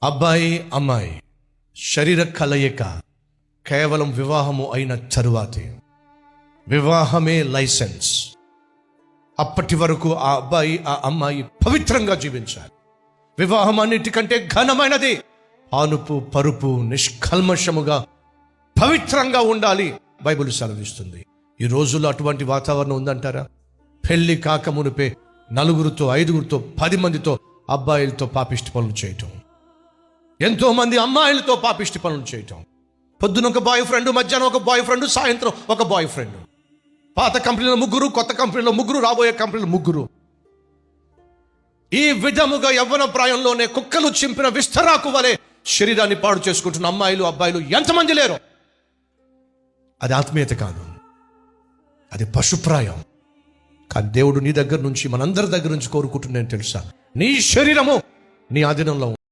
అబ్బాయి అమ్మాయి శరీర కలయిక కేవలం వివాహము అయిన తరువాతే. వివాహమే లైసెన్స్. అప్పటి వరకు ఆ అబ్బాయి ఆ అమ్మాయి పవిత్రంగా జీవించాలి. వివాహం అన్నిటికంటే ఘనమైనది. ఆనుపు పరుపు నిష్కల్మషముగా పవిత్రంగా ఉండాలి బైబిల్ సెలవిస్తుంది. ఈ రోజుల్లో అటువంటి వాతావరణం ఉందంటారా? పెళ్లి కాక మునిపే 4గురితో 5గురితో 10 మందితో అబ్బాయిలతో పాపిష్టి పనులు చేయటం, ఎంతో మంది అమ్మాయిలతో పాపిష్టి పనులు చేయటం. పొద్దున ఒక బాయ్ ఫ్రెండ్, మధ్యాహ్నం ఒక బాయ్ ఫ్రెండ్, సాయంత్రం ఒక బాయ్ ఫ్రెండ్. పాత కంపెనీలో 3, కొత్త కంపెనీలో 3, రాబోయే కంపెనీలో 3. ఈ విధముగా యవ్వన ప్రాయంలోనే కుక్కలు చింపిన విస్తరాకు వలె శరీరాన్ని పాడు చేసుకుంటున్న అమ్మాయిలు అబ్బాయిలు ఎంతమంది లేరు? అది ఆత్మీయత కాదు, అది పశుప్రాయం. కానీ దేవుడు నీ దగ్గర నుంచి, మనందరి దగ్గర నుంచి కోరుకుంటున్నాను తెలుసా, నీ శరీరము నీ ఆధీనంలో